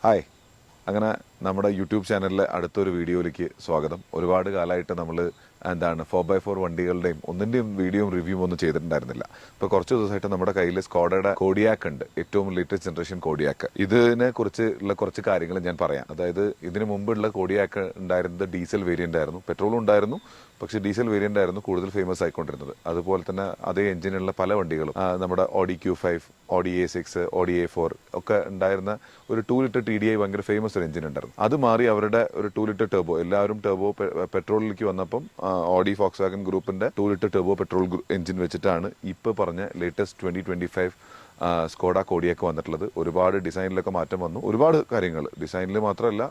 Hi, അങ്ങനെ നമ്മുടെ YouTube ചാനലിലെ അടുത്തൊരു വീഡിയോയിലേക്ക് സ്വാഗതം. ഒരുപാട് കാലമായിട്ട് നമ്മൾ 4x4 വണ്ടികളുടെയും ഒന്നിൻ്റെയും വീഡിയോയും റിവ്യൂവും ഒന്നും ചെയ്തിട്ടുണ്ടായിരുന്നില്ല. ഇപ്പോൾ കുറച്ച് ദിവസമായിട്ട് നമ്മുടെ കയ്യിൽ സ്കോഡയുടെ കോഡിയാക്ക് ഉണ്ട്, ഏറ്റവും ലേറ്റസ്റ്റ് ജനറേഷൻ കോഡിയാക്ക്. ഇതിനെ കുറിച്ചുള്ള കുറച്ച് കാര്യങ്ങൾ ഞാൻ പറയാം. അതായത് ഇതിന് മുമ്പുള്ള കോഡിയാക്ക് ഉണ്ടായിരുന്നത് ഡീസൽ വേരിയൻ്റ് ആയിരുന്നു, പെട്രോളും ഉണ്ടായിരുന്നു, പക്ഷേ ഡീസൽ വേരിയൻ്റ് ആയിരുന്നു കൂടുതൽ ഫേമസ് ആയിക്കൊണ്ടിരുന്നത്. അതുപോലെ തന്നെ അതേ എഞ്ചിനുള്ള പല വണ്ടികളും നമ്മുടെ Audi Q5, Audi A6, Audi A4 ഒക്കെ ഉണ്ടായിരുന്ന ഒരു 2 ലിറ്റർ TDI ഭയങ്കര ഫേമസ് ഒരു എഞ്ചിൻ ഉണ്ടായിരുന്നു. അത് മാറി അവരുടെ ഒരു 2 ലിറ്റർ ടെർബോ, എല്ലാവരും ടെർബോ പെട്രോളിലേക്ക് വന്നപ്പം ഓഡി ഫോക്സ്വാഗൻ ഗ്രൂപ്പിന്റെ 2 ലിറ്റർ ടെർബോ പെട്രോൾ എഞ്ചിൻ വെച്ചിട്ടാണ് ഇപ്പോൾ പറഞ്ഞ ലേറ്റസ്റ്റ് 2025 സ്കോഡ കോഡിയൊക്കെ വന്നിട്ടുള്ളത്. ഒരുപാട് ഡിസൈനിലൊക്കെ മാറ്റം വന്നു, ഒരുപാട് കാര്യങ്ങൾ ഡിസൈനിൽ മാത്രമല്ല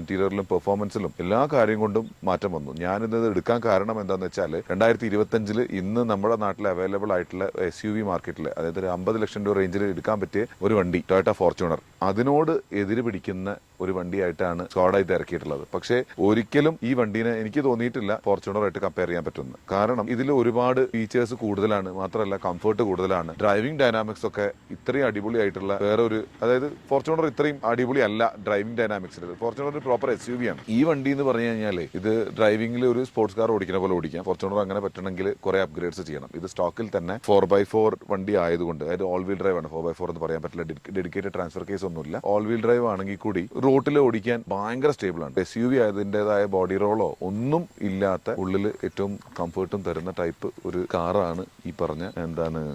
ഇന്റീരിയറിലും പെർഫോമൻസിലും എല്ലാ കാര്യം കൊണ്ടും മാറ്റം വന്നു. ഞാനിത് എടുക്കാൻ കാരണം എന്താണെന്ന് വെച്ചാൽ 2025 ഇന്ന് നമ്മുടെ നാട്ടിൽ അവൈലബിൾ ആയിട്ടുള്ള SUV മാർക്കറ്റിൽ, അതായത് ഒരു 50 ലക്ഷം രൂപ റേഞ്ചിൽ എടുക്കാൻ പറ്റിയ ഒരു വണ്ടി ടൊയോട്ട ഫോർച്യൂണർ, അതിനോട് എതിര് പിടിക്കുന്ന ഒരു വണ്ടിയായിട്ടാണ് സ്കോഡ ഇത് ഇറക്കിയിട്ടുള്ളത്. പക്ഷേ ഒരിക്കലും ഈ വണ്ടീനെ എനിക്ക് തോന്നിയിട്ടില്ല ഫോർച്യൂണറായിട്ട് കമ്പയർ ചെയ്യാൻ പറ്റുന്നത്. കാരണം ഇതിൽ ഒരുപാട് ഫീച്ചേഴ്സ് കൂടുതലാണ്, മാത്രമല്ല കംഫർട്ട് കൂടുതലാണ്. ഡ്രൈവിംഗ് ഡൈനാമിക്സ് ഒക്കെ ഇത്രയും അടിപൊളിയായിട്ടുള്ള വേറെ ഒരു, അതായത് ഫോർച്യൂണർ ഇത്രയും അടിപൊളി അല്ല ഡ്രൈവിംഗ് ഡൈനാമിക്സിൽ. ഫോർച്യൂണർ ഒരു പ്രോപ്പർ SUV ആണ്. ഈ വണ്ടി എന്ന് പറഞ്ഞു കഴിഞ്ഞാൽ ഇത് ഡ്രൈവിംഗിൽ ഒരു സ്പോർട്സ് കാർ ഓടിക്കുന്ന പോലെ ഓടിക്കാം. ഫോർച്യൂണർ അങ്ങനെ പറ്റണമെങ്കിൽ കുറെ അപ്ഗ്രേഡ്സ് ചെയ്യണം. ഇത് സ്റ്റോക്കിൽ തന്നെ 4x4 വണ്ടി ആയതുകൊണ്ട്, അതായത് ഓൾ വീൽ ഡ്രൈവ് ആണ്. 4x4 എന്ന് പറയാൻ പറ്റില്ല, ഡെഡിക്കേറ്റഡ് ട്രാൻസ്ഫർ കേസ് ഒന്നുമില്ല. ഓൾ വീൽ ഡ്രൈവ് ആണെങ്കിൽ കൂടി റോട്ടിൽ ഓടിക്കാൻ ഭയങ്കര സ്റ്റേബിൾ ആണ്. SUV അതിൻ്റെതായ ബോഡി റോളോ ഒന്നും ഇല്ലാത്ത, ഉള്ളിൽ ഏറ്റവും കംഫർട്ടും തരുന്ന ടൈപ്പ് ഒരു കാറാണ് ഈ പറഞ്ഞ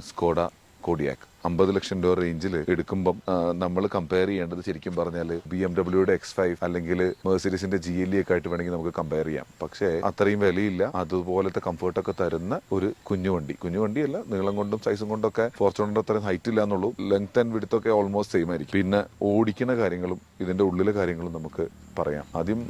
സ്കോഡ കോഡിയാക്ക്. 50 ലക്ഷം രൂപ റേഞ്ചിൽ എടുക്കുമ്പം നമ്മൾ കമ്പയർ ചെയ്യേണ്ടത് ശരിക്കും പറഞ്ഞാൽ BMWയുടെ X5 അല്ലെങ്കിൽ മെഴ്സിഡീസിന്റെ GLE ഒക്കെ ആയിട്ട് വേണമെങ്കിൽ നമുക്ക് കമ്പയർ ചെയ്യാം. പക്ഷേ അത്രയും വിലയില്ല, അതുപോലത്തെ കംഫർട്ടൊക്കെ തരുന്ന ഒരു കുഞ്ഞു വണ്ടിയല്ല, നീളം കൊണ്ടും സൈസും കൊണ്ടൊക്കെ ഫോർച്യൂണറിന്റെ അത്രയും ഹൈറ്റ് ഇല്ല എന്നുള്ളൂ. ലെങ്ത് ആൻഡ് വിഡ്ത്ത് ഒക്കെ ഓൾമോസ്റ്റ് സെയിം ആയിരിക്കും. പിന്നെ ഓടിക്കുന്ന കാര്യങ്ങളും ഇതിന്റെ ഉള്ളിലെ കാര്യങ്ങളും നമുക്ക് പറയാം. ആദ്യം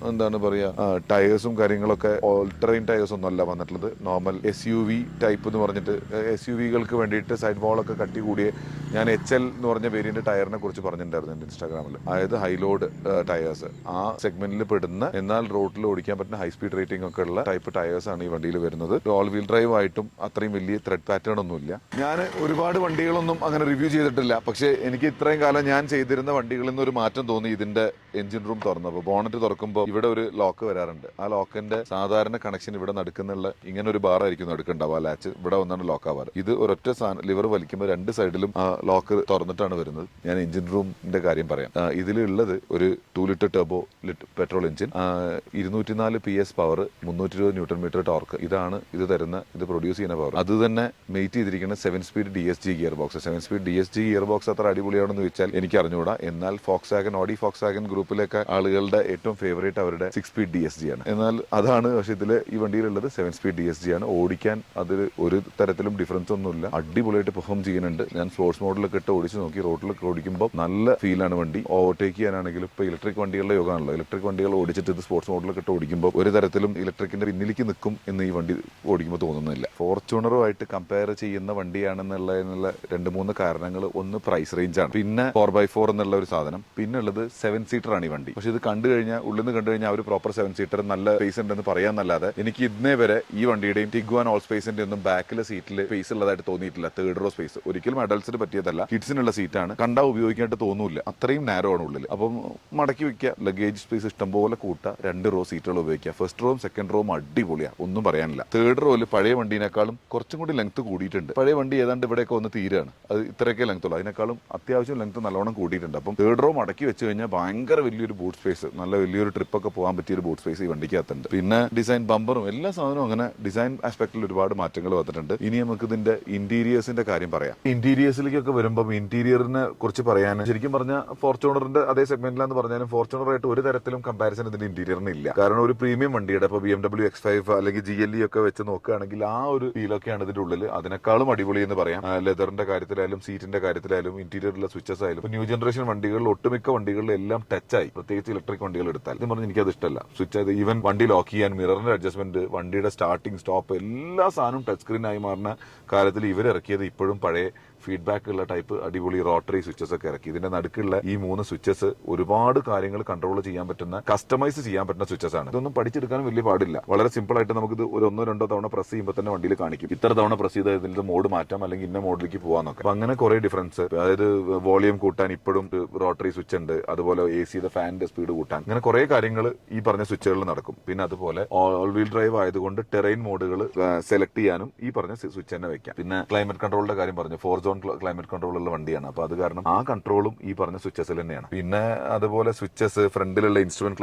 ടയേഴ്സും കാര്യങ്ങളൊക്കെ ഓൾട്ടറൈൻ ടയേഴ്സ് ഒന്നും അല്ല വന്നിട്ടുള്ളത്. നോർമൽ SUV ടൈപ്പ് എന്ന് പറഞ്ഞിട്ട് SUVകൾക്ക് വേണ്ടിയിട്ട് സൈഡ് വാളൊക്കെ കട്ടി കൂടിയ, ഞാൻ HL എന്ന് പറഞ്ഞ വേരിയന്റ് ടയറിനെ കുറിച്ച് പറഞ്ഞിട്ടുണ്ടായിരുന്നു എൻ്റെ ഇൻസ്റ്റാഗ്രാമിൽ. അതായത് ഹൈലോഡ് ടയേഴ്സ്, ആ സെഗ്മെന്റിൽ പെടുന്ന എന്നാൽ റോഡിൽ ഓടിക്കാൻ പറ്റുന്ന ഹൈ സ്പീഡ് റേറ്റിംഗ് ഒക്കെ ഉള്ള ടൈപ്പ് ടയേഴ്സ് ആണ് ഈ വണ്ടിയിൽ വരുന്നത്. ഓൾ വീൽ ഡ്രൈവ് ആയിട്ടും അത്രയും വലിയ ത്രെഡ് പാറ്റേൺ ഒന്നുമില്ല. ഞാൻ ഒരുപാട് വണ്ടികളൊന്നും അങ്ങനെ റിവ്യൂ ചെയ്തിട്ടില്ല, പക്ഷേ എനിക്ക് ഇത്രയും കാലം ഞാൻ ചെയ്തിരുന്ന വണ്ടികളിൽ നിന്ന് ഒരു മാറ്റം തോന്നി ഇതിന്റെ എഞ്ചിൻ റൂം തുറന്നപ്പോൾ. ബോണറ്റ് തുറക്കുമ്പോൾ ഇവിടെ ഒരു ലോക്ക് വരാറുണ്ട്. ആ ലോക്കിന്റെ സാധാരണ കണക്ഷൻ ഇവിടെ നടക്കുന്നുള്ള ഇങ്ങനെ ഒരു ബാർ ആയിരിക്കും നടക്കുന്നുണ്ടാവുക. ആ ലാച്ച് ഇവിടെ വന്നാണ് ലോക്ക് ആവാറ്. ഇത് ഒരൊറ്റ ലിവർ വലിക്കുമ്പോൾ രണ്ട് സൈഡിലും ലോക്ക് തുറന്നിട്ടാണ് വരുന്നത്. ഞാൻ എഞ്ചിൻ റൂമിന്റെ കാര്യം പറയാം. ഇതിലുള്ളത് ഒരു 2 litre turbo petrol engine, 204 PS power, 320 newton metre torque. ഇതാണ് ഇത് പ്രൊഡ്യൂസ് ചെയ്യുന്ന പവർ. അത് തന്നെ മെയ്റ്റ് ചെയ്തിരിക്കുന്ന 7 speed DSG gear box. 7 speed DSG gear box അത്ര അടിപൊളിയാണെന്ന് വെച്ചാൽ എനിക്ക് അറിഞ്ഞുകൂടാ. എന്നാൽ ഓഡി ഫോക്സ്വാഗൻ ഗ്രൂപ്പിലൊക്കെ ആളുകളുടെ ഏറ്റവും ഫേവറേറ്റ് അവരുടെ 6 സ്പീഡ് DSG ആണ്. എന്നാൽ അതാണ്, പക്ഷെ ഇതിൽ ഈ വണ്ടിയിലുള്ളത് 7 സ്പീഡ് DSG ആണ്. ഓടിക്കാൻ അതിൽ ഒരു തരത്തിലും ഡിഫറൻസ് ഒന്നുമില്ല, അടിപൊളിയായിട്ട് പെർഫോം ചെയ്യുന്നുണ്ട്. ഞാൻ സ്പോർട്സ് മോഡിലൊക്കെ ഇട്ട് ഓടിച്ച് നോക്കി, റോഡിലൊക്കെ ഓടിക്കുമ്പോൾ നല്ല ഫീലാണ് വണ്ടി. ഓവർടേക്ക് ചെയ്യാനാണെങ്കിലും ഇപ്പോൾ ഇലക്ട്രിക് വണ്ടികളുടെ യോഗമാണല്ലോ, ഇലക്ട്രിക് വണ്ടികൾ ഓടിച്ചിട്ട് ഇത് സ്പോർട്സ് മോഡിലൊക്കെ ഇട്ട് ഓടിക്കുമ്പോൾ ഒരു തരത്തിലും ഇലക്ട്രിക്കിന്റെ പിന്നിലേക്ക് നിൽക്കും എന്ന് ഈ വണ്ടി ഓടിക്കുമ്പോൾ തോന്നുന്നില്ല. ഫോർച്യൂണറുമായിട്ട് കമ്പയർ ചെയ്യുന്ന വണ്ടിയാണെന്നുള്ള 2-3 കാരണങ്ങൾ. ഒന്ന് പ്രൈസ് റേഞ്ച് ആണ്, പിന്നെ 4x4 എന്നുള്ള ഒരു സാധനം, പിന്നെ ഉള്ളത് 7 സീറ്റർ ആണ് ഈ വണ്ടി. പക്ഷെ ഇത് ഉള്ളിൽ നിന്ന് കണ്ടു കഴിഞ്ഞാൽ ഒരു പ്രോപ്പർ 7 സീറ്റർ നല്ല സ്പേസ് ഉണ്ടെന്ന് പറയാന്നല്ലാതെ എനിക്ക് ഇന്നേ വരെ ഈ വണ്ടിയുടെയും ടിഗ്വാൻ ഓൾ സ്പേസിന്റെ ഒന്നും ബാക്കിലെ സീറ്റിൽ സ്പേസ് ഉള്ളതായിട്ട് തോന്നിയിട്ടില്ല. തേർഡ് റോ സ്പേസ് ഒരിക്കലും അഡൽസിന് പറ്റിയതല്ല, കിഡ്സിനുള്ള സീറ്റാണ്. കണ്ടാ ഉപയോഗിക്കാനായിട്ട് തോന്നൂല്ല, അത്രയും നാരോ ആണ് ഉള്ളിൽ. അപ്പം മടക്കി വെക്കുക, ലഗേജ് സ്പേസ് ഇഷ്ടംപോലെ കൂട്ടുക, 2 റോ സീറ്റുകൾ ഉപയോഗിക്കുക. ഫസ്റ്റ് റോയും സെക്കൻഡ് റോയും അടിപൊളിയാണ്, ഒന്നും പറയാനില്ല. തേർഡ് റോയിൽ പഴയ വണ്ടീനേക്കാളും കുറച്ചും കൂടി ലെങ്ത് കൂടിയിട്ടുണ്ട്. പഴയ വണ്ടി ഏതാണ്ട് ഇവിടെയൊക്കെ ഒന്ന് തീരാണ്, അത് ഇത്രയൊക്കെ ലെങ്ത് ഉള്ളൂ, അതിനേക്കാളും അത്യാവശ്യം ലെങ്ത് നല്ലോണം കൂടിയിട്ടുണ്ട്. അപ്പം തേർഡ് റോ മടക്കി വെച്ച് കഴിഞ്ഞാൽ ഭയങ്കര വലിയൊരു ബൂട്ട് സ്പേസ്, നല്ല വലിയൊരു ട്രിപ്പൊക്കെ പോകാൻ പറ്റിയൊരു ബൂട്ട് സ്പേസ് ഈ വണ്ടിക്കകത്തുണ്ട്. പിന്നെ ഡിസൈൻ, ബമ്പറും എല്ലാ സാധനവും അങ്ങനെ ഡിസൈൻ ആസ്പെക്ടിൽ ഒരുപാട് മാറ്റങ്ങൾ വന്നിട്ടുണ്ട്. ഇനി നമുക്ക് ഇതിന്റെ ഇന്റീരിയേഴ്സിന്റെ കാര്യം പറയാം. ഇന്റീരിയേഴ്സിലേക്കൊക്കെ വരുമ്പോൾ ഇന്റീരിയറിനെ കുറിച്ച് പറയാൻ ശരിക്കും പറഞ്ഞാൽ ഫോർച്യൂണറിന്റെ അതേ സെഗ്മെന്റിലാന്ന് പറഞ്ഞാലും ഫോർച്യൂണറായിട്ട് ഒരു തരത്തിലും കമ്പാരിസൺ ഇതിന്റെ ഇന്റീരിയറിന് ഇല്ല. കാരണം ഒരു പ്രീമിയം വണ്ടിയുടെ ഇപ്പോൾ BMW X5 അല്ലെങ്കിൽ GLE ഒക്കെ വെച്ച് നോക്കുകയാണെങ്കിൽ ആ ഒരു ഫീലൊക്കെയാണ് ഇതിന്റെ ഉള്ളിൽ. അതിനേക്കാളും അടിപൊളി എന്ന് പറയാം. ലെതറിന്റെ കാര്യത്തിലായാലും സീറ്റിന്റെ കാര്യത്തിലായാലും ഇന്റീരിയറിലെ സ്വിച്ചസ് ആയാലും ന്യൂ ജനറേഷൻ വണ്ടികളിൽ ഒട്ടുമിക്ക വണ്ടികളിൽ എല്ലാം ടച്ചായി, പ്രത്യേകിച്ച് ഇലക്ട്രിക് വണ്ടികൾ എടുത്താൽ. എന്ന് പറഞ്ഞാൽ എനിക്കത് ഇഷ്ടമല്ല. സ്വിച്ച് ആയത് ഈവൻ വണ്ടി ലോക്ക് ചെയ്യാൻ, മിററിന്റെ അഡ്ജസ്റ്റ്മെന്റ്, വണ്ടിയുടെ സ്റ്റാർട്ടിംഗ് സ്റ്റോപ്പ് എല്ലാ സാധനവും ടച്ച് സ്ക്രീൻ ആയി മാറുന്ന കാലത്തിൽ ഇവരിറക്കിയത് ഇപ്പോഴും പഴയ ഫീഡ്ബാക്ക് ഉള്ള ടൈപ്പ് അടിപൊളി റോട്ടറി സ്വിച്ചസ് ഒക്കെ ഇറക്കി. ഇതിന്റെ നടുക്കുള്ള ഈ 3 സ്വിച്ചസ് ഒരുപാട് കാര്യങ്ങൾ കൺട്രോൾ ചെയ്യാൻ പറ്റുന്ന, കസ്റ്റമൈസ് ചെയ്യാൻ പറ്റുന്ന സ്വിച്ചസ് ആണ്. ഇതൊന്നും പഠിച്ചെടുക്കാനും വലിയ പാടില്ല. വളരെ സിമ്പിൾ ആയിട്ട് നമുക്കിത് ഒരു 1-2 തവണ പ്രസ് ചെയ്യുമ്പോൾ തന്നെ വണ്ടിയിൽ കാണിക്കും, ഇത്ര തവണ പ്രസ് ചെയ്ത് ഇതിന്റെ മോഡ് മാറ്റാം അല്ലെങ്കിൽ ഇന്ന മോഡിലേക്ക് പോകാന്നൊക്കെ. അപ്പൊ അങ്ങനെ കുറെ ഡിഫറൻസ്, അതായത് വോളിയം കൂട്ടാൻ ഇപ്പോഴും റോട്ടറി സ്വിച്ച് ഉണ്ട്, അതുപോലെ AC ഫാനിന്റെ സ്പീഡ് കൂട്ടാൻ, അങ്ങനെ കുറെ കാര്യങ്ങൾ ഈ പറഞ്ഞ സ്വിച്ചുകളിൽ നടക്കും. പിന്നെ അതുപോലെ ഓൾ വീൽ ഡ്രൈവ് ആയതുകൊണ്ട് ടെറൈൻ മോഡുകൾ സെലക്ട് ചെയ്യാനും ഈ പറഞ്ഞ സ്വിച്ച് തന്നെ വെക്കാം. പിന്നെ ക്ലൈമറ്റ് കൺട്രോളിന്റെ കാര്യം പറഞ്ഞു, 4 സോൺ ക്ലൈമറ്റ് കൺട്രോൾ ഉള്ള വണ്ടിയാണ്. അപ്പൊ അത് കാരണം ആ കൺട്രോളും ഈ പറഞ്ഞ സ്വിച്ചസിൽ തന്നെയാണ്. പിന്നെ അതുപോലെ സ്വിച്ചസ്, ഫ്രണ്ടിലുള്ള ഇൻസ്ട്രുമെന്റ്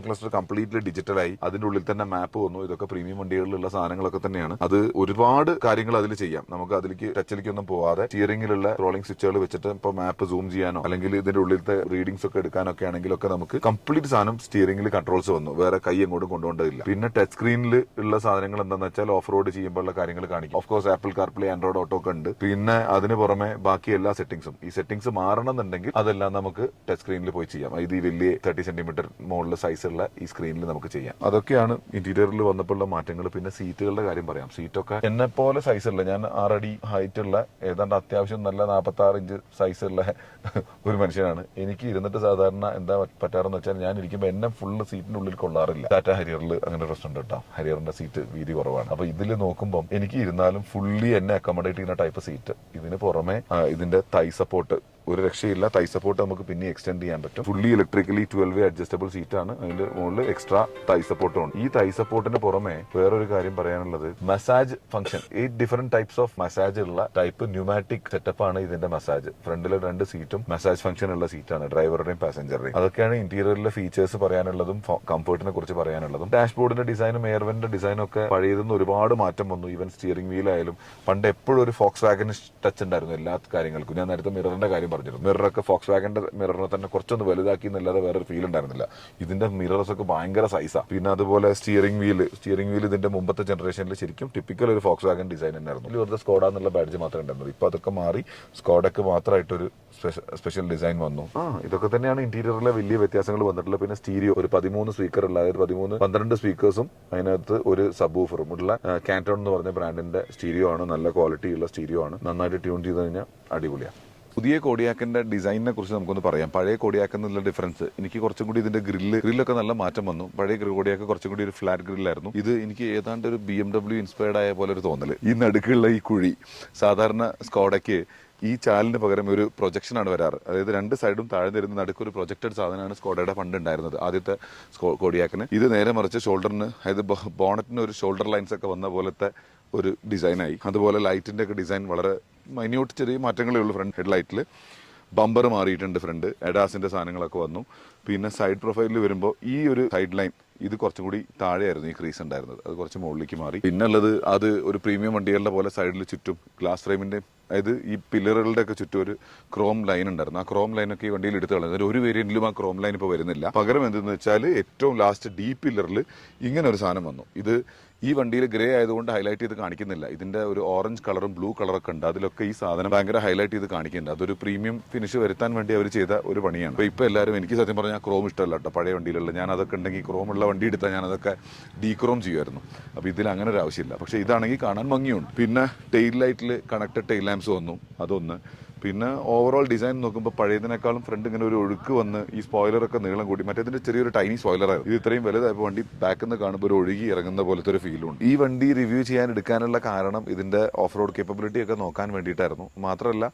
ക്ലസ്റ്റർ കംപ്ലീറ്റ്ലി ഡിജിറ്റലായി, അതിന്റെ ഉള്ളിൽ തന്നെ മാപ്പ് വന്നു. ഇതൊക്കെ പ്രീമിയം വണ്ടികളിലുള്ള സാധനങ്ങളൊക്കെ തന്നെയാണ്. അത് ഒരുപാട് കാര്യങ്ങൾ അതിൽ ചെയ്യാം. നമുക്ക് അതിലേക്ക് ടച്ചിലേക്കൊന്നും പോവാതെ സ്റ്റിയറിംഗിലുള്ള റോളിംഗ് സ്വിച്ചുകൾ വെച്ചിട്ട് ഇപ്പൊ മാപ്പ് സൂം ചെയ്യാനോ അല്ലെങ്കിൽ ഇതിന്റെ ഉള്ളിലത്തെ റീഡിംഗ്സ് ഒക്കെ എടുക്കാനൊക്കെ ആണെങ്കിലൊക്കെ നമുക്ക് കംപ്ലീറ്റ് സാധനം സ്റ്റിയറിംഗിൽ കൺട്രോൾസ് വന്നു. വേറെ കൈ എങ്ങോട്ടും കൊണ്ടുപോകേണ്ടതില്ല. പിന്നെ ടച്ച് സ്ക്രീനിൽ ഉള്ള സാധനങ്ങൾ എന്താണെന്ന് വെച്ചാൽ ഓഫ് റോഡ് ചെയ്യുമ്പോഴുള്ള കാര്യങ്ങൾ കാണിക്കും. Of course apple CarPlay, Android auto ഒക്കെ ഉണ്ട്. പിന്നെ അതിന് പുറമെ ബാക്കി എല്ലാ സെറ്റിംഗ്സും, ഈ സെറ്റിംഗ്സ് മാറണമെന്നുണ്ടെങ്കിൽ അതെല്ലാം നമുക്ക് ടച്ച് സ്ക്രീനിൽ പോയി ചെയ്യാം. ഇത് ഈ വലിയ 30 സെന്റിമീറ്റർ മുകളിൽ സൈസുള്ള ഈ സ്ക്രീനിൽ നമുക്ക് ചെയ്യാം. അതൊക്കെയാണ് ഇന്റീരിയറിൽ വന്നപ്പോഴുള്ള മാറ്റങ്ങൾ. പിന്നെ സീറ്റുകളുടെ കാര്യം പറയാം. സീറ്റൊക്കെ എന്നെ പോലെ സൈസുള്ള, ഞാൻ 6 അടി ഹൈറ്റ് ഉള്ള, ഏതാണ്ട് അത്യാവശ്യം നല്ല 46 ഇഞ്ച് സൈസുള്ള ഒരു മനുഷ്യനാണ്. എനിക്ക് ഇരുന്നിട്ട് സാധാരണ എന്താ പറ്റാറെന്ന് വെച്ചാൽ, ഞാൻ ഇരിക്കുമ്പോൾ എന്നെ ഫുള്ള് സീറ്റിന്റെ ഉള്ളിൽ കൊള്ളാറില്ല. ടാറ്റ ഹരിയറിൽ അങ്ങനെ പ്രശ്നമുണ്ട് കേട്ടോ. ഹരിയറിന്റെ സീറ്റ് വീതി കുറവാണ്. അപ്പൊ ഇതിൽ നോക്കുമ്പോൾ എനിക്ക് ഇരുന്നാലും ഫുള്ളി എന്നെ അക്കോമഡേറ്റ് ചെയ്യുന്ന ടൈപ്പ് സീറ്റ്. ഇതിന് പുറമെ ഇതിന്റെ തൈ സപ്പോർട്ട് ഒരു രക്ഷയില്ല. തൈ സപ്പോർട്ട് നമുക്ക് പിന്നെ എക്സ്റ്റെൻഡ് ചെയ്യാൻ പറ്റും. ഫുള്ളി ഇലക്ട്രിക്കലി 12 അഡ്ജസ്റ്റബിൾ സീറ്റ് ആണ്. അതിന്റെ മുകളിൽ എക്സ്ട്രാ തൈ സപ്പോർട്ടും ഉണ്ട്. ഈ തൈ സപ്പോർട്ടിന് പുറമെ വേറൊരു കാര്യം പറയാനുള്ളത്, massage function. 8 different types of massage ഉള്ള ടൈപ്പ് ന്യൂമാറ്റിക് സെറ്റപ്പ് ആണ് ഇതിന്റെ മസാജ്. ഫ്രണ്ടിലെ 2 സീറ്റും മസാജ് ഫംഗ്ഷൻ ഉള്ള സീറ്റാണ്, ഡ്രൈവറുടെയും പാസഞ്ചറുടെയും. അതൊക്കെയാണ് ഇന്റീരിയറിലെ ഫീച്ചേഴ്സ് പറയാനുള്ളതും കംഫർട്ടിനെ കുറിച്ച് പറയാനുള്ളതും. ഡാഷ്ബോർഡിന്റെ ഡിസൈനും എയർവെന്റിന്റെ ഡിസൈനും ഒക്കെ പഴയതെന്ന് ഒരുപാട് മാറ്റം വന്നു. ഈവൻ സ്റ്റിയറിംഗ് വീൽ ആയാലും പണ്ട് എപ്പോഴും ഒരു ഫോക്സ് വാഗൻ ടച്ച് ഉണ്ടായിരുന്നു എല്ലാ കാര്യങ്ങൾക്കും. ഞാൻ നേരത്തെ മിററിന്റെ കാര്യം പറഞ്ഞിരുന്നു. മിററൊക്കെ ഫോക്സ് വാഗന്റെ മിററിനെ തന്നെ കുറച്ചൊന്ന് വലുതാക്കി എന്നല്ലാതെ വേറൊരു ഫീൽ ഉണ്ടായിരുന്നില്ല. ഇതിന്റെ മിറേഴ്സ് ഒക്കെ ഭയങ്കര സൈസാണ്. പിന്നെ അതുപോലെ സ്റ്റിയറിംഗ് വീൽ ഇതിന്റെ മുമ്പത്തെ ജനറേഷനിൽ ശരിക്കും ടിപ്പിക്കൽ ഒരു ഫോക്സ് വാഗൻ ഡിസൈൻ തന്നെയായിരുന്നു. വെറുതെ സ്കോഡ എന്നുള്ള ബാഡ്ജ് മാത്രമേ ഉണ്ടായിരുന്നു. ഇപ്പൊ അതൊക്കെ മാറി സ്കോഡക്ക് മാത്രമായിട്ടൊരു സ്പെഷ്യൽ ഡിസൈൻ വന്നു. ഇതൊക്കെ തന്നെയാണ് ഇന്റീരിയറിലെ വലിയ വ്യത്യാസങ്ങൾ വന്നിട്ടുള്ളത്. പിന്നെ സ്റ്റീരിയോ, ഒരു 13 സ്പീക്കർ ഉള്ള, അതായത് 12 സ്പീക്കേഴ്സും അതിനകത്ത് ഒരു സബ് വൂഫറും ഉള്ള കാന്റോൺ എന്ന് പറഞ്ഞ ബ്രാൻഡിന്റെ സ്റ്റീരിയോ ആണ്. നല്ല ക്വാളിറ്റി ഉള്ള സ്റ്റീരിയോ ആണ്. നന്നായിട്ട് ട്യൂൺ ചെയ്ത് കഴിഞ്ഞാൽ അടിപൊളിയാണ്. പുതിയ കോഡിയാക്കിന്റെ ഡിസൈനിനെ കുറിച്ച് നമുക്കൊന്ന് പറയാം. പഴയ കോഡിയാക്ക് എന്നുള്ള ഡിഫറൻസ്, എനിക്ക് കുറച്ചും കൂടി ഇതിന്റെ ഗ്രില്ലൊക്കെ നല്ല മാറ്റം വന്നു. പഴയ കോഡിയാക്ക് കുറച്ചും കൂടി ഒരു ഫ്ലാറ്റ് ഗ്രില്ലായിരുന്നു. ഇത് എനിക്ക് ഏതാണ്ട് ഒരു BMW ഇൻസ്പയർഡ് ആയ പോലെ ഒരു തോന്നല്. ഈ നടുക്കുള്ള ഈ കുഴി, സാധാരണ സ്കോഡയ്ക്ക് ഈ ചാലിന് പകരം ഒരു പ്രൊജക്ഷനാണ് വരാറ്. അതായത് 2 സൈഡും താഴ്ന്നിരുന്ന നടുക്കൊരു പ്രൊജക്റ്റഡ് സാധനമാണ് സ്കോഡയുടെ പണ്ട് ഉണ്ടായിരുന്നത്, ആദ്യത്തെ കോഡിയാക്കിന്. ഇത് നേരെ മറിച്ച് ഷോൾഡറിന്, അതായത് ബോണറ്റിന് ഒരു ഷോൾഡർ ലൈൻസ് ഒക്കെ വന്ന പോലത്തെ ഒരു ഡിസൈനായി. അതുപോലെ ലൈറ്റിന്റെ ഒക്കെ ഡിസൈൻ വളരെ മൈന്യൂട്ട് ചെറിയ മാറ്റങ്ങളേ ഉള്ളൂ. ഫ്രണ്ട് ഹെഡ്ലൈറ്റിൽ ബമ്പർ മാറിയിട്ടുണ്ട്, ഫ്രണ്ട് എഡാസിന്റെ സാധനങ്ങളൊക്കെ വന്നു. പിന്നെ സൈഡ് പ്രൊഫൈലിൽ വരുമ്പോൾ ഈ ഒരു സൈഡ് ലൈൻ ഇത് കുറച്ചും കൂടി താഴെയായിരുന്നു ഈ ക്രീസ് ഉണ്ടായിരുന്നത്, അത് കുറച്ച് മുകളിലേക്ക് മാറി. പിന്നെ ഉള്ളത്, അത് ഒരു പ്രീമിയം വണ്ടികളുടെ പോലെ സൈഡിൽ ചുറ്റും ഗ്ലാസ് ഫ്രെയിമിന്റെ, അതായത് ഈ പില്ലറുകളുടെ ഒക്കെ ചുറ്റും ഒരു ക്രോം ലൈൻ ഉണ്ടായിരുന്നു. ആ ക്രോം ലൈനൊക്കെ ഈ വണ്ടിയിൽ എടുത്തു കളഞ്ഞത്. ഒരു വേരിയന്റിലും ആ ക്രോം ലൈൻ ഇപ്പോൾ വരുന്നില്ല. പകരം എന്തെന്ന് വെച്ചാൽ ഏറ്റവും ലാസ്റ്റ് ഡീ പില്ലറിൽ ഇങ്ങനെ ഒരു സാധനം വന്നു. ഇത് ഈ വണ്ടിയിൽ ഗ്രേ ആയതുകൊണ്ട് ഹൈലൈറ്റ് ചെയ്ത് കാണിക്കുന്നില്ല. ഇതിന്റെ ഒരു ഓറഞ്ച് കളറും ബ്ലൂ കളറൊക്കെ ഉണ്ട്. അതിലൊക്കെ ഈ സാധനം ഭയങ്കര ഹൈലൈറ്റ് ചെയ്ത് കാണിക്കുന്നുണ്ട്. അതൊരു പ്രീമിയം ഫിനിഷ് വരുത്താൻ വേണ്ടി അവർ ചെയ്ത ഒരു പണിയാണ്. ഇപ്പൊ എല്ലാവരും, എനിക്ക് സത്യം പറഞ്ഞാൽ ക്രോം ഇഷ്ടമല്ല കേട്ടോ പഴയ വണ്ടിയിലുള്ള. ഞാൻ അതൊക്കെ ഉണ്ടെങ്കിൽ ക്രോം ഉള്ള വണ്ടി എടുത്താൽ ഞാൻ അതൊക്കെ ഡീക്രോം ചെയ്യുമായിരുന്നു. അപ്പോൾ ഇതിൽ അങ്ങനെ ഒരു ആവശ്യമില്ല. പക്ഷേ ഇതാണെങ്കിൽ കാണാൻ ഭംഗിയുണ്ട്. പിന്നെ ടെയിൽ ലൈറ്റിൽ കണക്റ്റഡ് ടെയിൽ ലാംപ്സ് വന്നു, അതൊന്ന്. പിന്നെ ഓവറോൾ ഡിസൈൻ നോക്കുമ്പോൾ പഴയതിനേക്കാളും ഫ്രണ്ട് ഇങ്ങനെ ഒരു ഒഴുക്ക് വന്ന് ഈ സ്പോയിലറൊക്കെ നീളം കൂടി. മറ്റേതിന്റെ ചെറിയൊരു ടൈനി സ്പോയിലറായിരുന്നു. ഇത് ഇത്രയും വലുതായപ്പോൾ വണ്ടി ബാക്കിൽ നിന്ന് കാണുമ്പോൾ ഒരു ഒഴുകി ഇറങ്ങുന്ന പോലത്തെ ഒരു ഫീലുണ്ട്. ഈ വണ്ടി റിവ്യൂ ചെയ്യാൻ എടുക്കാനുള്ള കാരണം ഇതിന്റെ ഓഫ് റോഡ് കേപ്പബിലിറ്റി ഒക്കെ നോക്കാൻ വേണ്ടിയിട്ടായിരുന്നു. മാത്രമല്ല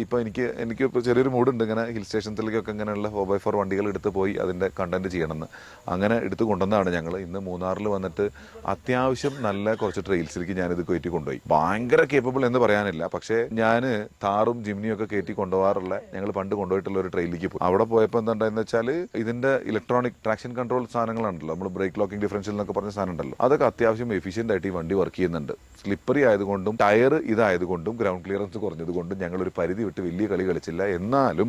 ഇപ്പോൾ എനിക്ക് ഇപ്പോൾ ചെറിയൊരു മൂഡുണ്ട് ഇങ്ങനെ ഹിൽ സ്റ്റേഷൻസിലേക്കൊക്കെ ഇങ്ങനെയുള്ള 4x4 വണ്ടികൾ എടുത്ത് പോയി അതിന്റെ കണ്ടന്റ് ചെയ്യണമെന്ന്. അങ്ങനെ എടുത്ത് കൊണ്ടുവന്നതാണ് ഞങ്ങൾ. ഇന്ന് മൂന്നാറിൽ വന്നിട്ട് അത്യാവശ്യം നല്ല കുറച്ച് ട്രെയിൽസിലേക്ക് ഞാനിത് കയറ്റി കൊണ്ടുപോയി. ഭയങ്കര കേപ്പബിൾ എന്ന് പറയാനില്ല, പക്ഷേ ഞാൻ താറും ജിംനിയൊക്കെ കയറ്റി കൊണ്ടുപോകാറുള്ള, ഞങ്ങൾ പണ്ട് കൊണ്ടുപോയിട്ടുള്ള ഒരു ട്രെയിലിലേക്ക് പോയി. അവിടെ പോയപ്പോൾ എന്താണെന്ന് വെച്ചാൽ ഇതിന്റെ ഇലക്ട്രോണിക് ട്രാക്ഷൻ കൺട്രോൾ സാധനങ്ങളുണ്ടല്ലോ, നമ്മൾ ബ്രേക്ക് ലോക്കിംഗ് ഡിഫറൻഷ്യൽ എന്നൊക്കെ പറഞ്ഞ സാധനം ഉണ്ടല്ലോ, അതൊക്കെ അത്യാവശ്യം എഫിഷ്യന്റ് ആയിട്ട് ഈ വണ്ടി വർക്ക് ചെയ്യുന്നുണ്ട്. സ്ലിപ്പറി ആയതുകൊണ്ടും ടയർ ഇതായതുകൊണ്ടും ഗ്രൗണ്ട് ക്ലിയറൻസ് കുറഞ്ഞതുകൊണ്ടും ഞങ്ങളൊരു പരിധി വിട്ട് വലിയ കളി കളിച്ചില്ല. എന്നാലും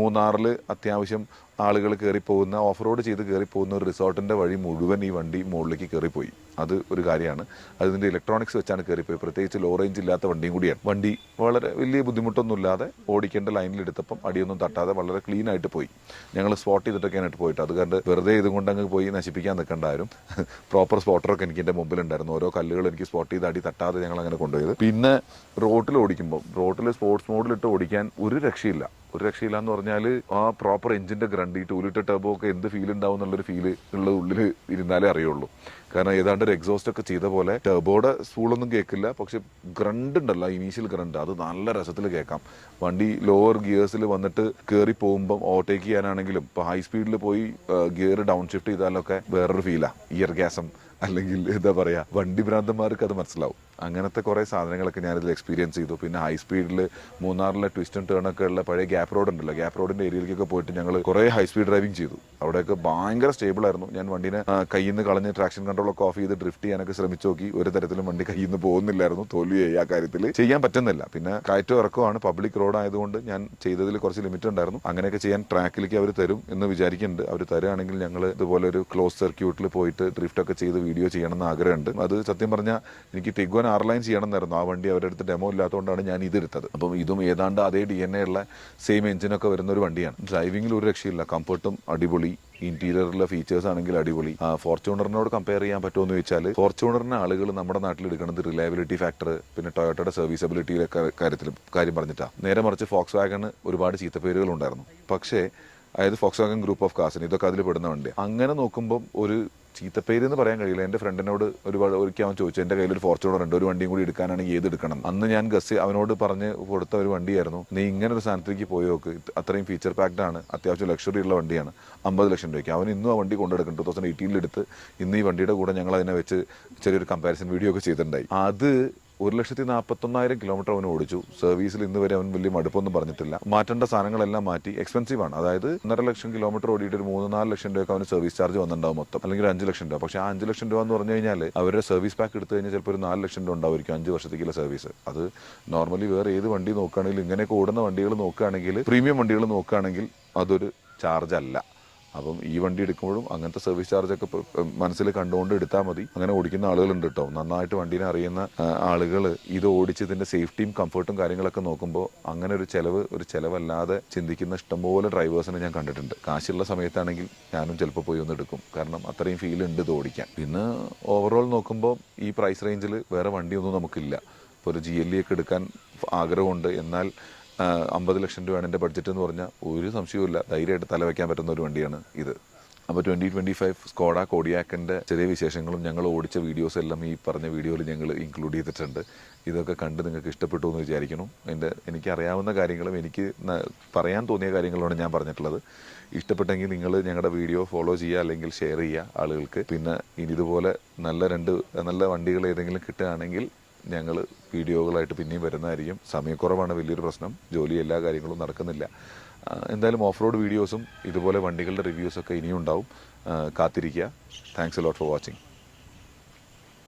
മൂന്നാറിൽ അത്യാവശ്യം ആളുകൾ കയറിപ്പോകുന്ന ഓഫ് റോഡ് ചെയ്ത് കയറിപ്പോകുന്ന ഒരു റിസോർട്ടിൻ്റെ വഴി മുഴുവൻ ഈ വണ്ടി മുകളിലേക്ക് കയറിപ്പോയി. അത് ഒരു കാര്യമാണ്. അതിൻ്റെ ഇലക്ട്രോണിക്സ് വെച്ചാണ് കയറിപ്പോയി. പ്രത്യേകിച്ച് ലോ റേഞ്ച് ഇല്ലാത്ത വണ്ടിയും കൂടിയാണ്. വണ്ടി വളരെ വലിയ ബുദ്ധിമുട്ടൊന്നുമില്ലാതെ ഓടിക്കേണ്ട ലൈനിലെടുത്തപ്പം അടിയൊന്നും തട്ടാതെ വളരെ ക്ലീൻ ആയിട്ട് പോയി. ഞങ്ങൾ സ്പോട്ട് ചെയ്തിട്ടൊക്കെയാണ് പോയിട്ട്. അത് കണ്ട് വെറുതെ ഇതുകൊണ്ട് അങ്ങ് പോയി നശിപ്പിക്കാൻ നിൽക്കണ്ടായിരുന്നു. പ്രോപ്പർ സ്പോട്ടറൊക്കെ എനിക്ക് എൻ്റെ മുമ്പിലുണ്ടായിരുന്നു. ഓരോ കല്ലുകൾ എനിക്ക് സ്പോട്ട് ചെയ്ത് അടി തട്ടാതെ ഞങ്ങൾ അങ്ങനെ കൊണ്ടുപോയത്. പിന്നെ റോട്ടിൽ ഓടിക്കുമ്പോൾ റോട്ടിൽ സ്പോർട്സ് മോഡിലിട്ട് ഓടിക്കാൻ ഒരു രക്ഷയില്ല എന്ന് പറഞ്ഞാൽ ആ പ്രോപ്പർ എഞ്ചിൻ്റെ ഗ്രണ്ട്, ഈ 2 ലിറ്റർ ടർബോ ഒക്കെ എന്ത് ഫീൽ ഉണ്ടാവും എന്നുള്ളൊരു ഫീല് ഉള്ളത് ഉള്ളിൽ ഇരുന്നാലേ അറിയുള്ളൂ. കാരണം ഏതാണ്ട് ഒരു എക്സോസ്റ്റ് ഒക്കെ ചെയ്ത പോലെ ടർബോയുടെ സ്പൂളൊന്നും കേൾക്കില്ല, പക്ഷെ ഗ്രണ്ട് ഉണ്ടല്ലോ, ഇനീഷ്യൽ ഗ്രണ്ട്, അത് നല്ല രസത്തിൽ കേൾക്കാം. വണ്ടി ലോവർ ഗിയേഴ്സിൽ വന്നിട്ട് കയറി പോകുമ്പം ഓവർടേക്ക് ചെയ്യാനാണെങ്കിലും ഇപ്പോൾ ഹൈ സ്പീഡിൽ പോയി ഗിയർ ഡൗൺ ഷിഫ്റ്റ് ചെയ്താലൊക്കെ വേറൊരു ഫീലാണ്. ഇയർ ഗ്യാസം അല്ലെങ്കിൽ എന്താ പറയുക, വണ്ടി ഭ്രാന്തന്മാർക്ക് അത് മനസ്സിലാവും. അങ്ങനത്തെ കുറേ സാധനങ്ങളൊക്കെ ഞാനിതിൽ എക്സ്പീരിയൻസ് ചെയ്തു. പിന്നെ ഹൈ സ്പീഡിൽ മൂന്നാറിലെ ട്വിസ്റ്റ് ആൻഡ് ടേൺ ഒക്കെ ഉള്ള പഴയ ഗ്യാപ്പ് റോഡ് ഉണ്ടല്ലോ, ഗ്യാപ്പ് റോഡിൻ്റെ ഏരിയയിലേക്കൊക്കെ പോയിട്ട് ഞങ്ങൾ കുറേ ഹൈ സ്പീഡ് ഡ്രൈവിംഗ് ചെയ്തു. അവിടെയൊക്കെ ഭയങ്കര സ്റ്റേബിൾ ആയിരുന്നു. ഞാൻ വണ്ടീനെ കയ്യിൽ നിന്ന് കളഞ്ഞ് ട്രാക്ഷൻ കൺട്രോളൊക്കെ ഓഫ് ചെയ്ത് ഡ്രിഫ്റ്റ് ചെയ്യാനൊക്കെ ശ്രമിച്ചു നോക്കി. ഒരു തരത്തിലും വണ്ടി കയ്യിൽ നിന്ന് പോകുന്നില്ലായിരുന്നു. തോൽവിയായി ആ കാര്യത്തിൽ, ചെയ്യാൻ പറ്റുന്നില്ല. പിന്നെ കയറ്റം ഇറക്കമാണ്, പബ്ലിക് റോഡ് ആയതുകൊണ്ട് ഞാൻ ചെയ്തതിൽ കുറച്ച് ലിമിറ്റ് ഉണ്ടായിരുന്നു. അങ്ങനെയൊക്കെ ചെയ്യാൻ ട്രാക്കിലേക്ക് അവർ തരും എന്ന് വിചാരിക്കുന്നുണ്ട്. അവർ തരുകയാണെങ്കിൽ ഞങ്ങൾ ഇതുപോലെ ഒരു ക്ലോസ് സർക്യൂട്ടിൽ പോയിട്ട് ഡ്രിഫ്റ്റൊക്കെ ചെയ്ത് വീഡിയോ ചെയ്യണമെന്ന് ആഗ്രഹമുണ്ട്. അത് സത്യം പറഞ്ഞാൽ എനിക്ക് ടിഗ്വാൻ R-Line ചെയ്യണമെന്നായിരുന്നു. ആ വണ്ടി അവരുടെ അടുത്ത് ഡെമോ ഇല്ലാത്തതുകൊണ്ടാണ് ഞാൻ ഇതെടുത്തത്. അപ്പം ഇതും ഏതാണ്ട് അതേ DNA ഉള്ള സെയിം എഞ്ചിനൊക്കെ വരുന്ന ഒരു വണ്ടിയാണ്. ഡ്രൈവിംഗിൽ ഒരു രക്ഷയില്ല. കംഫർട്ടും അടിപൊളി, ഇന്റീരിയറിലെ ഫീച്ചേഴ്സ് ആണെങ്കിൽ അടിപൊളി. ഫോർച്യൂണറിനോട് കമ്പയർ ചെയ്യാൻ പറ്റുമോ എന്ന് ചോദിച്ചാൽ ഫോർച്യൂണറിന് ആളുകൾ നമ്മുടെ നാട്ടിൽ എടുക്കുന്നത് റിലയബിലിറ്റി ഫാക്ടർ, പിന്നെ ടൊയോട്ടയുടെ സർവീസബിലിറ്റിയിലെ കാര്യം പറഞ്ഞിട്ടാണ്. നേരെ മറിച്ച് ഫോക്സ് വാഗണ് ഒരുപാട് ചീത്തപ്പേരുകൾ ഉണ്ടായിരുന്നു. പക്ഷേ അതായത് ഫോക്സ് വാഗൺ ഗ്രൂപ്പ് ഓഫ് കാർസിന് ഇതൊക്കെ അതിൽ പെടുന്ന വണ്ടി. അങ്ങനെ നോക്കുമ്പം ഒരു ചീത്തപ്പേര് എന്ന് പറയാൻ കഴിയില്ല. എൻ്റെ ഫ്രണ്ടിനോട് ഒരിക്കൽ അവൻ ചോദിച്ചു, എൻ്റെ കയ്യിൽ ഒരു ഫോർച്യൂണർ ഉണ്ട്, ഒരു വണ്ടിയും കൂടി എടുക്കാനാണെങ്കിൽ ഏത് എടുക്കണം. അന്ന് ഞാൻ അവനോട് പറഞ്ഞ് കൊടുത്ത ഒരു വണ്ടിയായിരുന്നു, നീ ഇങ്ങനെ ഒരു സ്ഥാനത്തേക്ക് പോയി നോക്ക്, അത്രയും ഫീച്ചർ പാക്ഡ് ആണ്, അത്യാവശ്യം ലക്ഷറി ഉള്ള വണ്ടിയാണ്, 50 ലക്ഷം രൂപയ്ക്ക്. അവൻ ഇന്നും ആ വണ്ടി കൊണ്ടെടുക്കും. 2018 എടുത്ത് ഇന്ന് ഈ വണ്ടിയുടെ കൂടെ ഞങ്ങൾ അതിനെ വെച്ച് ചെറിയൊരു കമ്പാരിസൺ വീഡിയോ ഒക്കെ ചെയ്തിട്ടുണ്ടായി. അത് 1,41,000 കിലോമീറ്റർ അവൻ ഓടിച്ചു. സർവീസിൽ ഇന്ന് വരെ അവൻ വലിയ മടുപ്പൊന്നും പറഞ്ഞിട്ടില്ല. മാറ്റേണ്ട സാധനങ്ങളെല്ലാം മാറ്റി. എക്സ്പെൻസീവ് ആണ്. അതായത് 1.5 ലക്ഷം കിലോമീറ്റർ ഓടിയിട്ട് ഒരു 3-4 ലക്ഷം രൂപയൊക്കെ അവന് സർവീസ് ചാർജ് വന്നിട്ടുണ്ടാവും മൊത്തം, അല്ലെങ്കിൽ 5 ലക്ഷം രൂപ. പക്ഷേ ആ 5 ലക്ഷം രൂപ എന്ന് പറഞ്ഞു കഴിഞ്ഞാൽ അവരുടെ സർവീസ് പാക്ക് എടുത്തു കഴിഞ്ഞാൽ ചിലപ്പോൾ ഒരു 4 ലക്ഷം രൂപ ഉണ്ടാവുമായിരിക്കും 5 വർഷത്തേക്കുള്ള സർവീസ്. അത് നോർമലി വേറെ ഏത് വണ്ടി നോക്കുകയാണെങ്കിൽ, ഇങ്ങനെയൊക്കെ ഓടുന്ന വണ്ടികൾ നോക്കുകയാണെങ്കിൽ, പ്രീമിയം വണ്ടികൾ നോക്കുകയാണെങ്കിൽ അതൊരു ചാർജ് അല്ല. അപ്പം ഈ വണ്ടി എടുക്കുമ്പോഴും അങ്ങനത്തെ സർവീസ് ചാർജൊക്കെ മനസ്സിൽ കണ്ടുകൊണ്ട് എടുത്താൽ മതി. അങ്ങനെ ഓടിക്കുന്ന ആളുകളുണ്ട് കേട്ടോ, നന്നായിട്ട് വണ്ടീനെ അറിയുന്ന ആളുകൾ. ഇത് ഓടിച്ച് ഇതിൻ്റെ സേഫ്റ്റിയും കംഫർട്ടും കാര്യങ്ങളൊക്കെ നോക്കുമ്പോൾ അങ്ങനെ ഒരു ചിലവല്ലാതെ ചിന്തിക്കുന്ന ഇഷ്ടംപോലെ ഡ്രൈവേഴ്സിനെ ഞാൻ കണ്ടിട്ടുണ്ട്. കാശുള്ള സമയത്താണെങ്കിൽ ഞാനും ചിലപ്പോൾ പോയി ഒന്ന് എടുക്കും, കാരണം അത്രയും ഫീൽ ഉണ്ട് ഇത് ഓടിക്കാൻ. പിന്നെ ഓവറോൾ നോക്കുമ്പോൾ ഈ പ്രൈസ് റേഞ്ചിൽ വേറെ വണ്ടിയൊന്നും നമുക്കില്ല. ഇപ്പോൾ ഒരു GLE ഒക്കെ എടുക്കാൻ ആഗ്രഹമുണ്ട്, എന്നാൽ 50 ലക്ഷം രൂപയാണ് എൻ്റെ ബഡ്ജറ്റ് എന്ന് പറഞ്ഞാൽ ഒരു സംശയവുമില്ല, ധൈര്യമായിട്ട് തലവെക്കാൻ പറ്റുന്ന ഒരു വണ്ടിയാണ് ഇത്. അപ്പോൾ 2025 സ്കോഡ കോഡിയാക്കിൻ്റെ ചെറിയ വിശേഷങ്ങളും ഞങ്ങൾ ഓടിച്ച വീഡിയോസ് എല്ലാം ഈ പറഞ്ഞ വീഡിയോയിൽ ഞങ്ങൾ ഇൻക്ലൂഡ് ചെയ്തിട്ടുണ്ട്. ഇതൊക്കെ കണ്ട് നിങ്ങൾക്ക് ഇഷ്ടപ്പെട്ടു എന്ന് വിചാരിക്കണം. എനിക്കറിയാവുന്ന കാര്യങ്ങളും എനിക്ക് പറയാൻ തോന്നിയ കാര്യങ്ങളുമാണ് ഞാൻ പറഞ്ഞിട്ടുള്ളത്. ഇഷ്ടപ്പെട്ടെങ്കിൽ നിങ്ങൾ ഞങ്ങളുടെ വീഡിയോ ഫോളോ ചെയ്യുക, അല്ലെങ്കിൽ ഷെയർ ചെയ്യുക ആളുകൾക്ക്. പിന്നെ ഇനി ഇതുപോലെ നല്ല വണ്ടികൾ ഏതെങ്കിലും കിട്ടുകയാണെങ്കിൽ ഞങ്ങൾ വീഡിയോകളായിട്ട് പിന്നെയും വരുന്നതായിരിക്കും. സമയക്കുറവാണ് വലിയൊരു പ്രശ്നം, ജോലി എല്ലാ കാര്യങ്ങളും നടക്കുന്നില്ല. എന്തായാലും ഓഫ് റോഡ് വീഡിയോസും ഇതുപോലെ വണ്ടികളുടെ റിവ്യൂസൊക്കെ ഇനിയും ഉണ്ടാവും. കാത്തിരിക്കുക. Thanks a lot for watching.